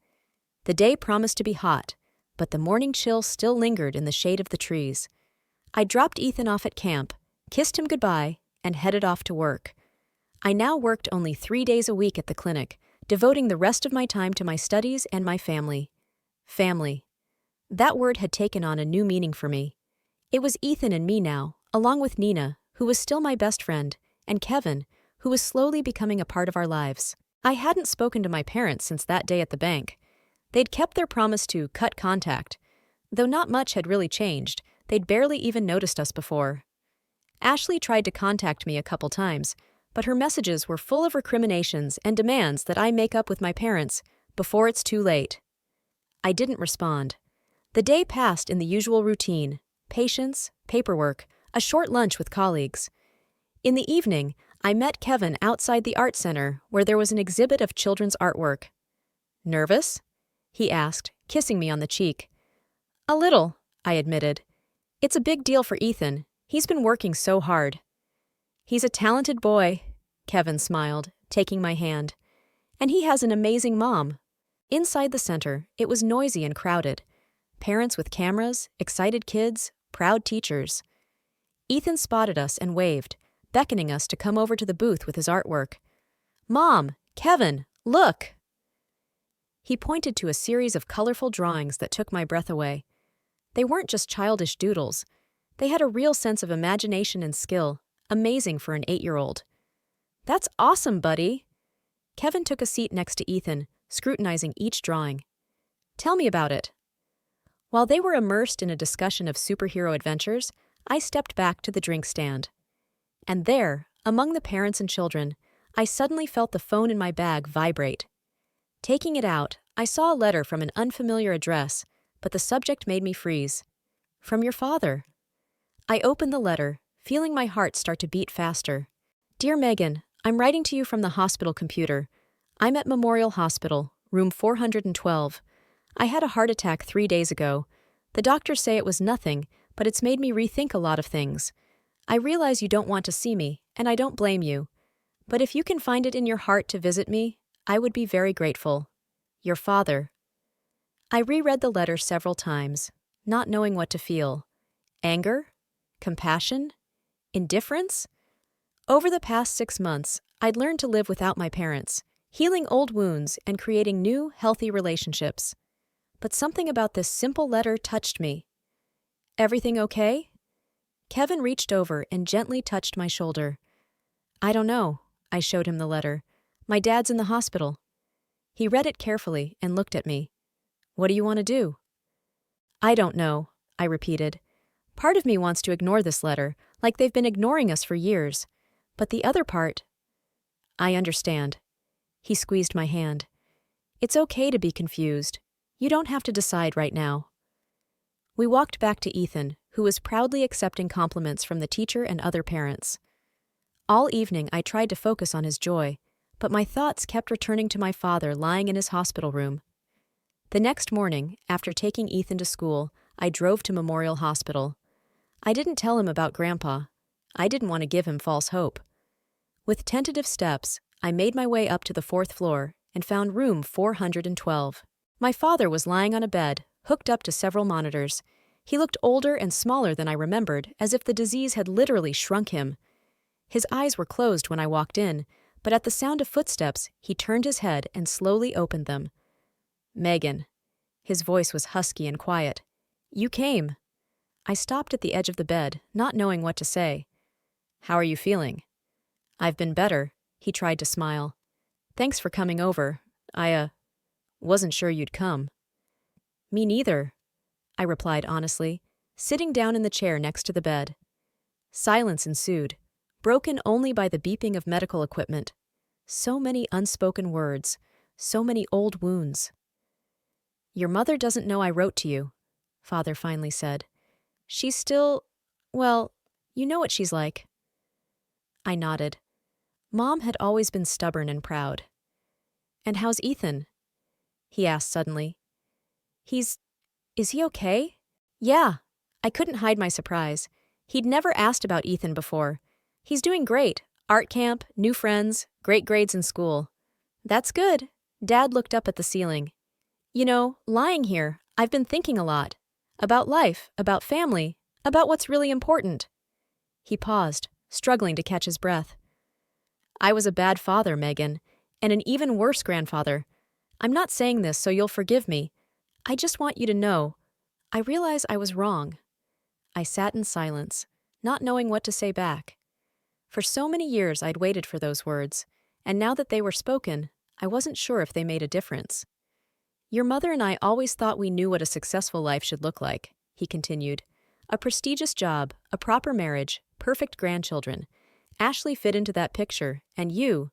The day promised to be hot, but the morning chill still lingered in the shade of the trees. I dropped Ethan off at camp, kissed him goodbye, and headed off to work. I now worked only 3 days a week at the clinic, devoting the rest of my time to my studies and my family. Family. That word had taken on a new meaning for me. It was Ethan and me now, along with Nina, who was still my best friend, and Kevin, who was slowly becoming a part of our lives. I hadn't spoken to my parents since that day at the bank. They'd kept their promise to cut contact. Though not much had really changed, they'd barely even noticed us before. Ashley tried to contact me a couple times, but her messages were full of recriminations and demands that I make up with my parents before it's too late. I didn't respond. The day passed in the usual routine: patience, paperwork, a short lunch with colleagues. In the evening, I met Kevin outside the art center where there was an exhibit of children's artwork. "Nervous?" he asked, kissing me on the cheek. "A little," I admitted. "It's a big deal for Ethan. He's been working so hard." "He's a talented boy," Kevin smiled, taking my hand. "And he has an amazing mom." Inside the center, it was noisy and crowded. Parents with cameras, excited kids, proud teachers. Ethan spotted us and waved, beckoning us to come over to the booth with his artwork. "Mom! Kevin! Look!" He pointed to a series of colorful drawings that took my breath away. They weren't just childish doodles. They had a real sense of imagination and skill, amazing for an 8-year-old. "That's awesome, buddy!" Kevin took a seat next to Ethan, scrutinizing each drawing. "Tell me about it." While they were immersed in a discussion of superhero adventures, I stepped back to the drink stand. And there, among the parents and children, I suddenly felt the phone in my bag vibrate. Taking it out, I saw a letter from an unfamiliar address, but the subject made me freeze. "From your father." I opened the letter, feeling my heart start to beat faster. "Dear Megan, I'm writing to you from the hospital computer. I'm at Memorial Hospital, room 412. I had a heart attack 3 days ago. The doctors say it was nothing, but it's made me rethink a lot of things. I realize you don't want to see me, and I don't blame you. But if you can find it in your heart to visit me, I would be very grateful. Your father." I reread the letter several times, not knowing what to feel. Anger? Compassion? Indifference? Over the past 6 months, I'd learned to live without my parents, healing old wounds and creating new, healthy relationships. But something about this simple letter touched me. "Everything okay?" Kevin reached over and gently touched my shoulder. "I don't know." I showed him the letter. "My dad's in the hospital." He read it carefully and looked at me. "What do you want to do?" "I don't know," I repeated. Part of me wants to ignore this letter, like they've been ignoring us for years. But the other part... "I understand." He squeezed my hand. "It's okay to be confused. You don't have to decide right now." We walked back to Ethan, who was proudly accepting compliments from the teacher and other parents. All evening I tried to focus on his joy, but my thoughts kept returning to my father lying in his hospital room. The next morning, after taking Ethan to school, I drove to Memorial Hospital. I didn't tell him about Grandpa. I didn't want to give him false hope. With tentative steps, I made my way up to the 4th floor and found room 412. My father was lying on a bed, hooked up to several monitors. He looked older and smaller than I remembered, as if the disease had literally shrunk him. His eyes were closed when I walked in, but at the sound of footsteps, he turned his head and slowly opened them. "Megan." His voice was husky and quiet. "You came." I stopped at the edge of the bed, not knowing what to say. "How are you feeling?" "I've been better." He tried to smile. "Thanks for coming over. I wasn't sure you'd come." "Me neither," I replied honestly, sitting down in the chair next to the bed. Silence ensued, broken only by the beeping of medical equipment. So many unspoken words, so many old wounds. "Your mother doesn't know I wrote to you," Father finally said. "She's still, well, you know what she's like." I nodded. Mom had always been stubborn and proud. "And how's Ethan?" he asked suddenly. Is he okay?" "Yeah." I couldn't hide my surprise. He'd never asked about Ethan before. "He's doing great. Art camp, new friends, great grades in school." "That's good." Dad looked up at the ceiling. "You know, lying here, I've been thinking a lot. About life, about family, about what's really important." He paused, struggling to catch his breath. "I was a bad father, Megan, and an even worse grandfather. I'm not saying this so you'll forgive me. I just want you to know, I realize I was wrong." I sat in silence, not knowing what to say back. For so many years I'd waited for those words, and now that they were spoken, I wasn't sure if they made a difference. "Your mother and I always thought we knew what a successful life should look like," he continued. "A prestigious job, a proper marriage, perfect grandchildren. Ashley fit into that picture, and you..."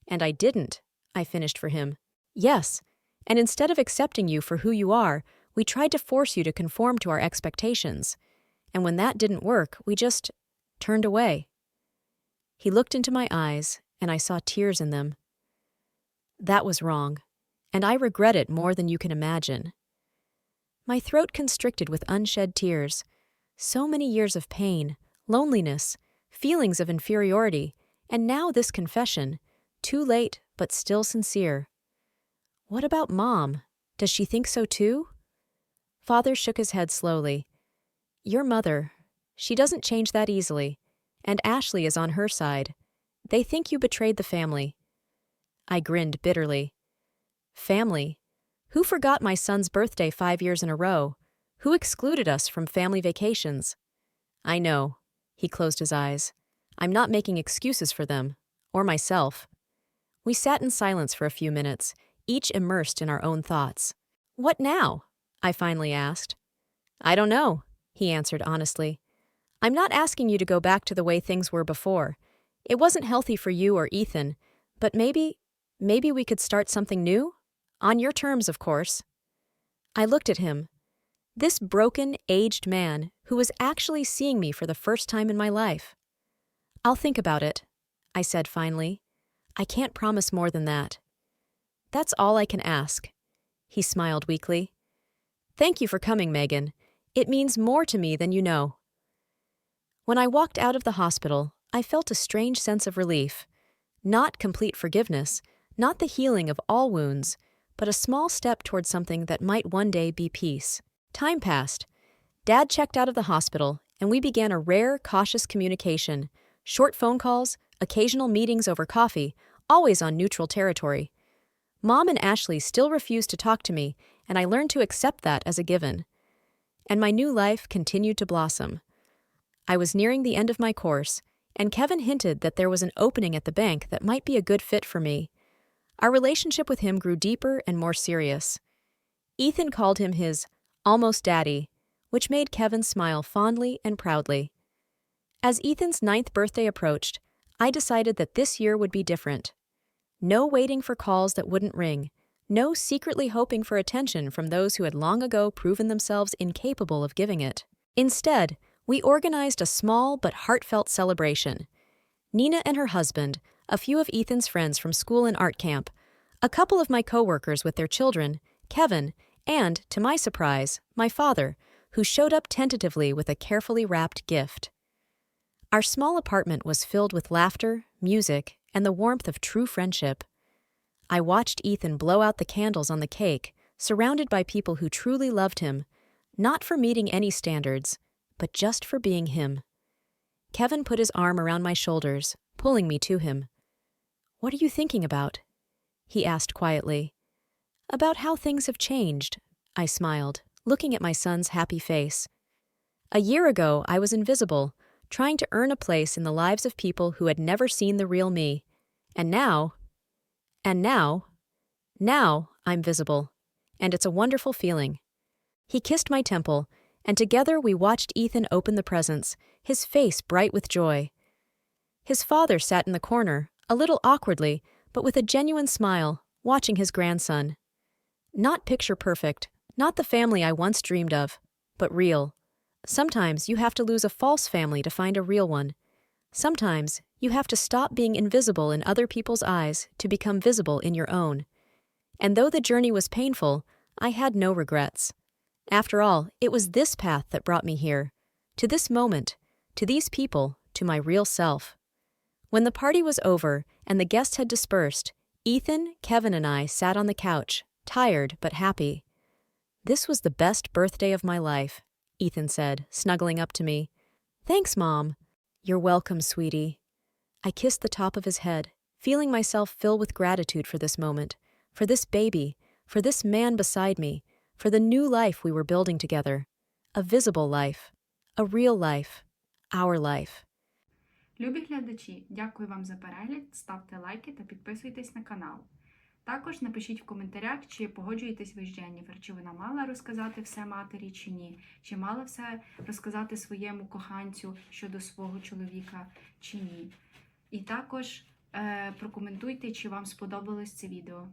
"And I didn't," I finished for him. "Yes, and instead of accepting you for who you are, we tried to force you to conform to our expectations. And when that didn't work, we just turned away." He looked into my eyes, and I saw tears in them. "That was wrong, and I regret it more than you can imagine." My throat constricted with unshed tears. So many years of pain, loneliness, feelings of inferiority, and now this confession, too late but still sincere. What about Mom? Does she think so too? Father shook his head slowly. Your mother. She doesn't change that easily. And Ashley is on her side. They think you betrayed the family. I grinned bitterly. Family? Who forgot my son's birthday 5 years in a row? Who excluded us from family vacations? I know. He closed his eyes. I'm not making excuses for them. Or myself. We sat in silence for a few minutes, each immersed in our own thoughts. What now? I finally asked. I don't know, he answered honestly. I'm not asking you to go back to the way things were before. It wasn't healthy for you or Ethan, but maybe we could start something new? On your terms, of course. I looked at him. This broken, aged man who was actually seeing me for the first time in my life. I'll think about it, I said finally. I can't promise more than that. That's all I can ask. He smiled weakly. Thank you for coming, Megan. It means more to me than you know. When I walked out of the hospital, I felt a strange sense of relief. Not complete forgiveness, not the healing of all wounds, but a small step toward something that might one day be peace. Time passed. Dad checked out of the hospital, and we began a rare, cautious communication. Short phone calls, occasional meetings over coffee, always on neutral territory. Mom and Ashley still refused to talk to me, and I learned to accept that as a given. And my new life continued to blossom. I was nearing the end of my course, and Kevin hinted that there was an opening at the bank that might be a good fit for me. Our relationship with him grew deeper and more serious. Ethan called him his almost daddy, which made Kevin smile fondly and proudly. As Ethan's 9th birthday approached, I decided that this year would be different. No waiting for calls that wouldn't ring, no secretly hoping for attention from those who had long ago proven themselves incapable of giving it. Instead, we organized a small but heartfelt celebration. Nina and her husband, a few of Ethan's friends from school and art camp, a couple of my coworkers with their children, Kevin, and, to my surprise, my father, who showed up tentatively with a carefully wrapped gift. Our small apartment was filled with laughter, music, and the warmth of true friendship. I watched Ethan blow out the candles on the cake, surrounded by people who truly loved him, not for meeting any standards, but just for being him. Kevin put his arm around my shoulders, pulling me to him. What are you thinking about? He asked quietly. About how things have changed, I smiled, looking at my son's happy face. A year ago, I was invisible, trying to earn a place in the lives of people who had never seen the real me. And now I'm visible. And it's a wonderful feeling. He kissed my temple, and together we watched Ethan open the presents, his face bright with joy. His father sat in the corner, a little awkwardly, but with a genuine smile, watching his grandson. Not picture perfect, not the family I once dreamed of, but real. Sometimes you have to lose a false family to find a real one. Sometimes you have to stop being invisible in other people's eyes to become visible in your own. And though the journey was painful, I had no regrets. After all, it was this path that brought me here, to this moment, to these people, to my real self. When the party was over and the guests had dispersed, Ethan, Kevin, and I sat on the couch, tired but happy. This was the best birthday of my life, Ethan said, snuggling up to me. Thanks, Mom. You're welcome, sweetie. I kissed the top of his head, feeling myself fill with gratitude for this moment, for this baby, for this man beside me, for the new life we were building together. A visible life. A real life. Our life. Любі глядачі, дякую вам за перегляд, ставте лайки та підписуйтесь на канал. Також напишіть в коментарях, чи погоджуєтесь ви з Дженніфер, чи вона мала розказати все матері, чи ні, чи мала все розказати своєму коханцю щодо свого чоловіка, чи ні. І також прокоментуйте, чи вам сподобалось це відео.